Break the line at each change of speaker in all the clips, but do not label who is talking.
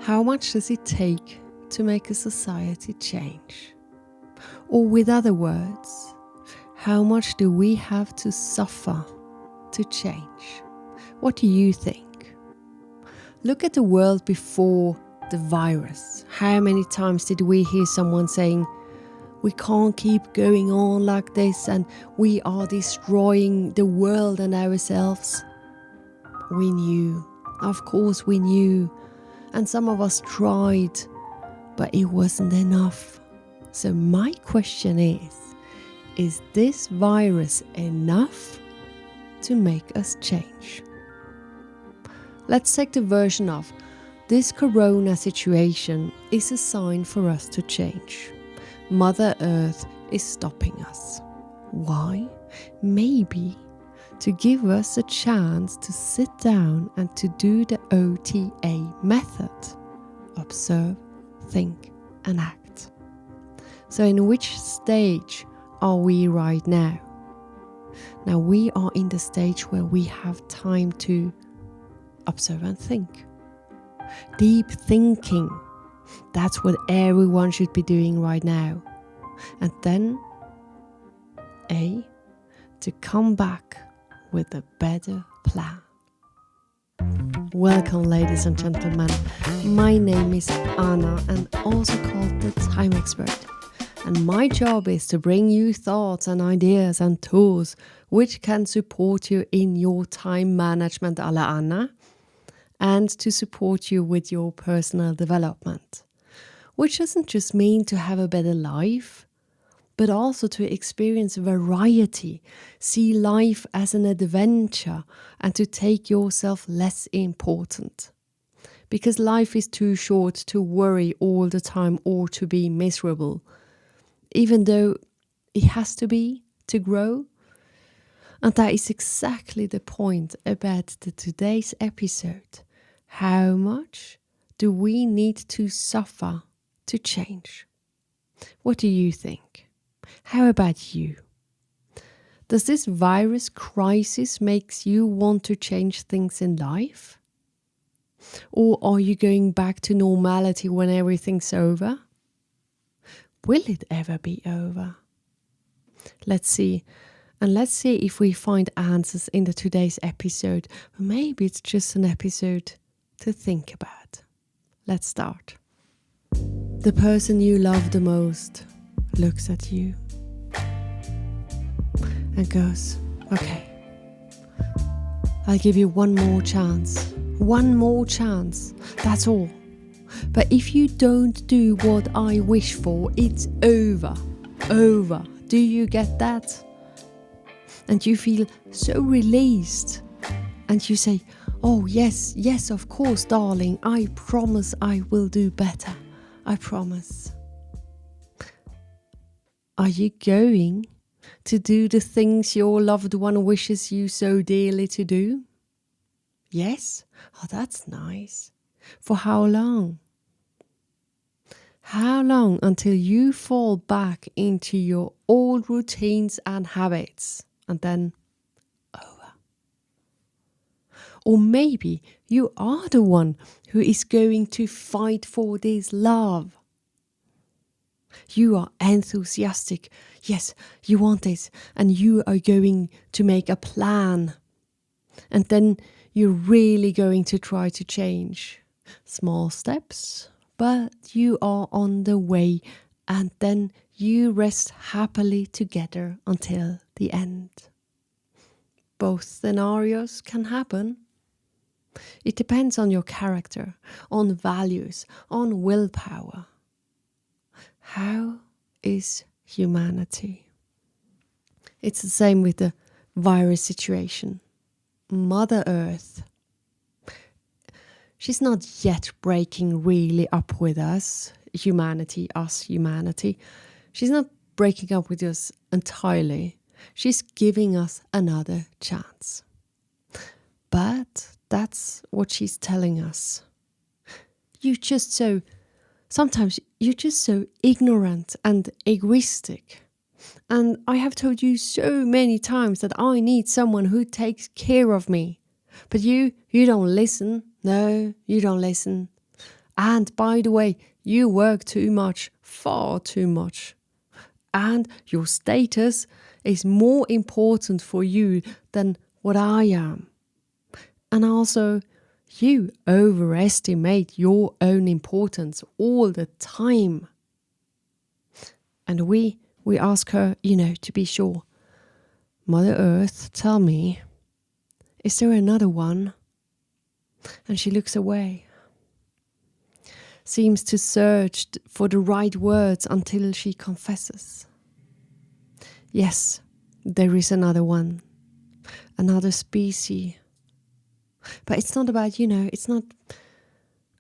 How much does it take to make a society change? Or with other words, how much do we have to suffer to change? What do you think? Look at the world before the virus. How many times did we hear someone saying, we can't keep going on like this and we are destroying the world and ourselves? We knew. Of course we knew. And some of us tried, but it wasn't enough. So my question is this virus enough to make us change? Let's take the version of this corona situation is a sign for us to change. Mother Earth is stopping us. Why? Maybe to give us a chance to sit down and to do the OTA method. Observe, think and act. So in which stage are we right now? Now we are in the stage where we have time to observe and think. Deep thinking. That's what everyone should be doing right now. And then, to come back with a better plan. Welcome, ladies and gentlemen. My name is Anna and also called the Time Expert. And my job is to bring you thoughts and ideas and tools which can support you in your time management a la Anna and to support you with your personal development. Which doesn't just mean to have a better life, but also to experience variety, see life as an adventure, and to take yourself less important. Because life is too short to worry all the time or to be miserable, even though it has to be to grow. And that is exactly the point about today's episode. How much do we need to suffer to change? What do you think? How about you? Does this virus crisis make you want to change things in life? Or are you going back to normality when everything's over? Will it ever be over? Let's see. And let's see if we find answers in today's episode. Maybe it's just an episode to think about. Let's start. The person you love the most looks at you and goes, okay, I'll give you one more chance. One more chance. That's all. But if you don't do what I wish for, it's over. Over. Do you get that? And you feel so released. And you say, oh yes, yes, of course, darling. I promise I will do better. I promise. Are you going to do the things your loved one wishes you so dearly to do? Yes? Oh, that's nice. For how long? How long until you fall back into your old routines and habits and then over? Or maybe you are the one who is going to fight for this love. You are enthusiastic. Yes, you want this. And you are going to make a plan. And then you're really going to try to change. Small steps, but you are on the way. And then you rest happily together until the end. Both scenarios can happen. It depends on your character, on values, on willpower. How is humanity? It's the same with the virus situation. Mother Earth. She's not yet breaking really up with us, humanity. She's not breaking up with us entirely. She's giving us another chance. But that's what she's telling us. Sometimes you're just so ignorant and egoistic. And I have told you so many times that I need someone who takes care of me. But you don't listen. No, you don't listen. And by the way, you work too much, far too much. And your status is more important for you than what I am. And also, you overestimate your own importance all the time. And we ask her, to be sure, Mother Earth, tell me, is there another one? And she looks away, seems to search for the right words until she confesses. Yes, there is another one, another species. But it's not about, it's not,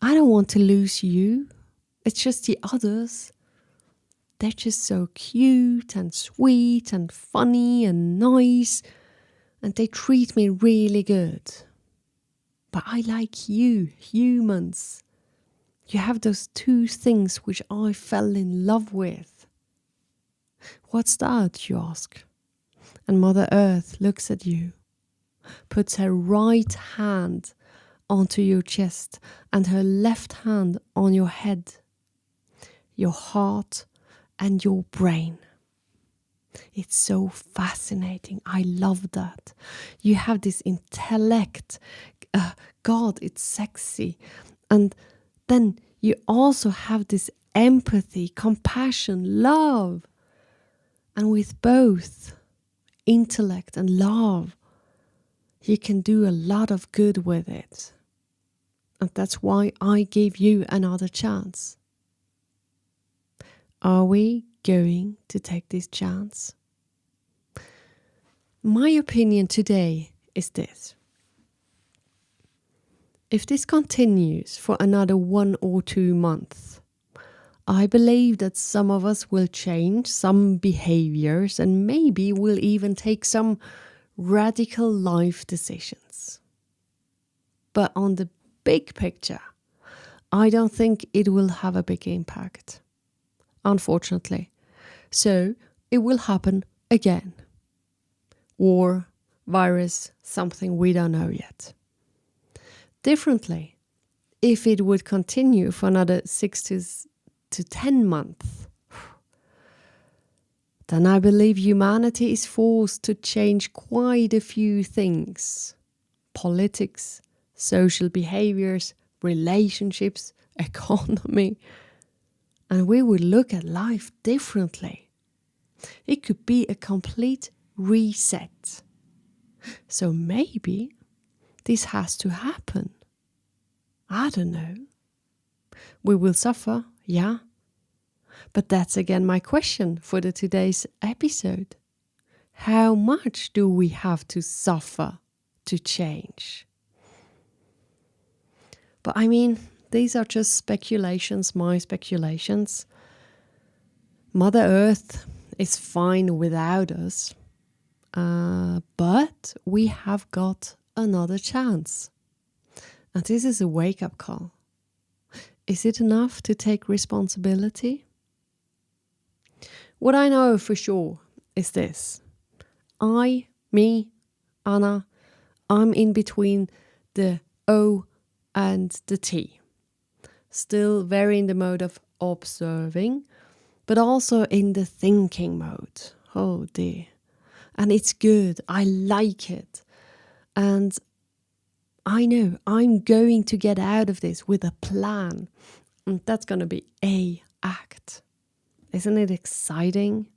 I don't want to lose you. It's just the others. They're just so cute and sweet and funny and nice. And they treat me really good. But I like you, humans. You have those two things which I fell in love with. What's that, you ask? And Mother Earth looks at you, puts her right hand onto your chest and her left hand on your head, your heart and your brain. It's so fascinating. I love that. You have this intellect. God, it's sexy. And then you also have this empathy, compassion, love. And with both intellect and love, you can do a lot of good with it. And that's why I gave you another chance. Are we going to take this chance? My opinion today is this. If this continues for another 1 or 2 months, I believe that some of us will change some behaviors and maybe will even take some radical life decisions. But on the big picture, I don't think it will have a big impact, unfortunately. So it will happen again. War, virus, something we don't know yet. Differently, if it would continue for another 6 to 10 months, then I believe humanity is forced to change quite a few things. Politics, social behaviors, relationships, economy. And we will look at life differently. It could be a complete reset. So maybe this has to happen. I don't know. We will suffer, yeah. But that's again my question for today's episode. How much do we have to suffer to change? But I mean, these are just speculations, my speculations. Mother Earth is fine without us. But we have got another chance. And this is a wake-up call. Is it enough to take responsibility? What I know for sure is this. Me, Anna, I'm in between the O and the T. Still very in the mode of observing, but also in the thinking mode. Oh dear. And it's good. I like it. And I know I'm going to get out of this with a plan. And that's going to be a act. Isn't it exciting?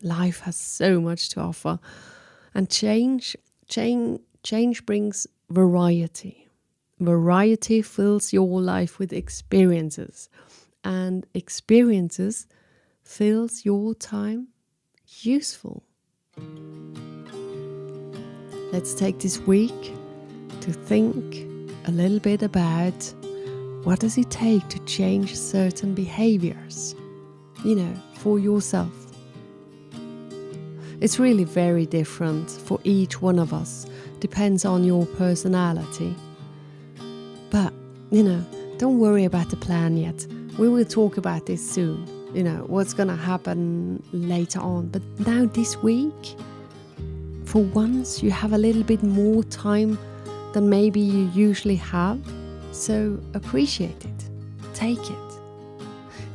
Life has so much to offer. And change brings variety. Variety fills your life with experiences. And experiences fills your time useful. Let's take this week to think a little bit about what does it take to change certain behaviors, for yourself. It's really very different for each one of us, depends on your personality. But, don't worry about the plan yet. We will talk about this soon, what's going to happen later on. But now this week, for once, you have a little bit more time than maybe you usually have. So appreciate it. take it.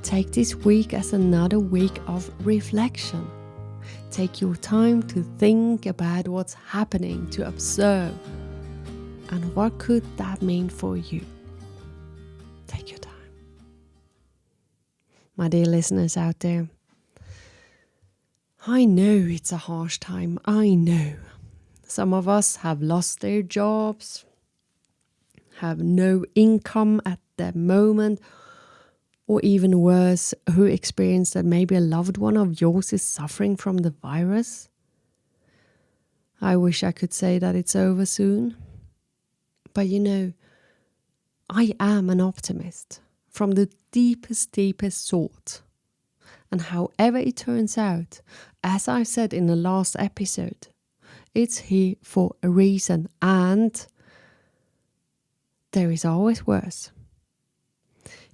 Take this week as another week of reflection. Take your time to think about what's happening, to observe. And what could that mean for you? Take your time. My dear listeners out there, I know it's a harsh time. I know. Some of us have lost their jobs, have no income at the moment, or even worse, who experience that maybe a loved one of yours is suffering from the virus. I wish I could say that it's over soon. But I am an optimist from the deepest sort. And however it turns out, as I said in the last episode, it's here for a reason, and there is always worse.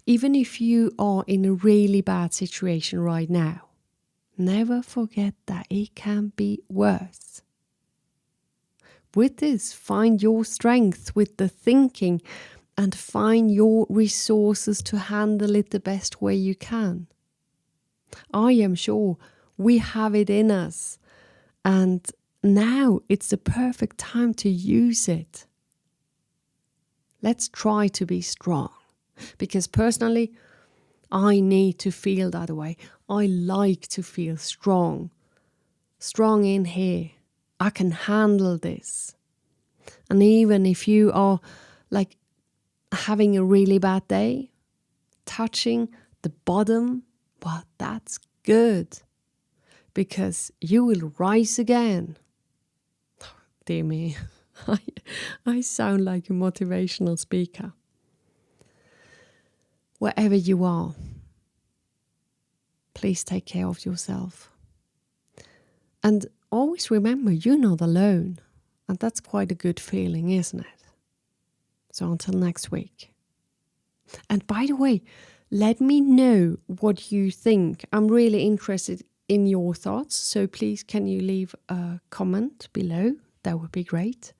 Even if you are in a really bad situation right now, never forget that it can be worse. With this, find your strength with the thinking and find your resources to handle it the best way you can. I am sure we have it in us, and now it's the perfect time to use it. Let's try to be strong. Because personally, I need to feel that way. I like to feel strong. Strong in here. I can handle this. And even if you are like having a really bad day, touching the bottom, well, that's good. Because you will rise again. Dear me, I sound like a motivational speaker. Wherever you are, please take care of yourself. And always remember, you're not alone. And that's quite a good feeling, isn't it? So until next week. And by the way, let me know what you think. I'm really interested in your thoughts. So please, can you leave a comment below? That would be great.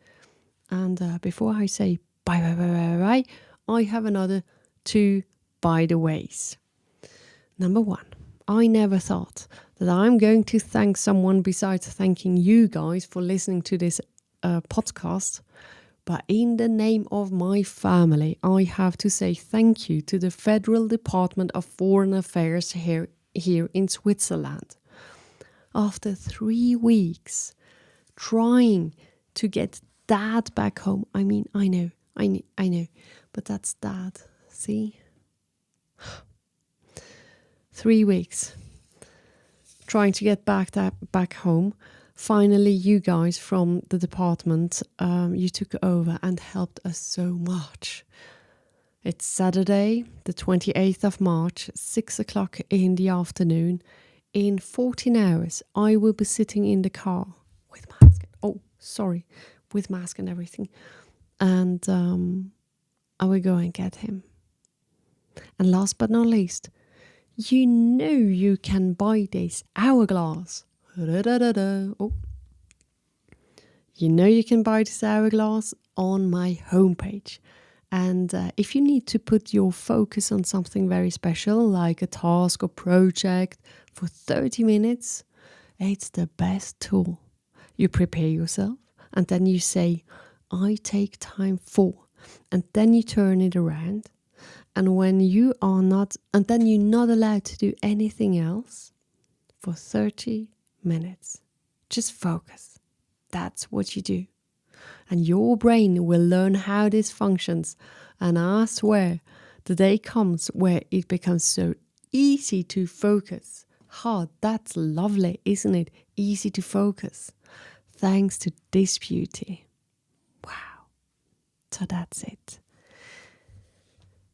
And before I say bye, I have another 2 by the ways. Number 1, I never thought that I'm going to thank someone besides thanking you guys for listening to this podcast. But in the name of my family, I have to say thank you to the Federal Department of Foreign Affairs here in Switzerland. After 3 weeks trying to get Dad back home. I mean, I know, but that's Dad. See? 3 weeks trying to get back home. Finally, you guys from the department, you took over and helped us so much. It's Saturday, the 28th of March, 6 o'clock in the afternoon. In 14 hours, I will be sitting in the car with mask. With mask and everything. And I will go and get him. And last but not least, you can buy this hourglass. Oh. You can buy this hourglass on my homepage. And if you need to put your focus on something very special, like a task or project for 30 minutes, it's the best tool. You prepare yourself, and then you say, I take time for, and then you turn it around. And when you're not allowed to do anything else for 30 minutes. Just focus. That's what you do. And your brain will learn how this functions. And I swear, the day comes where it becomes so easy to focus. That's lovely, isn't it? Easy to focus. Thanks to this beauty. Wow. So that's it.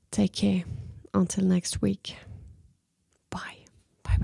Take care. Until next week. Bye. Bye.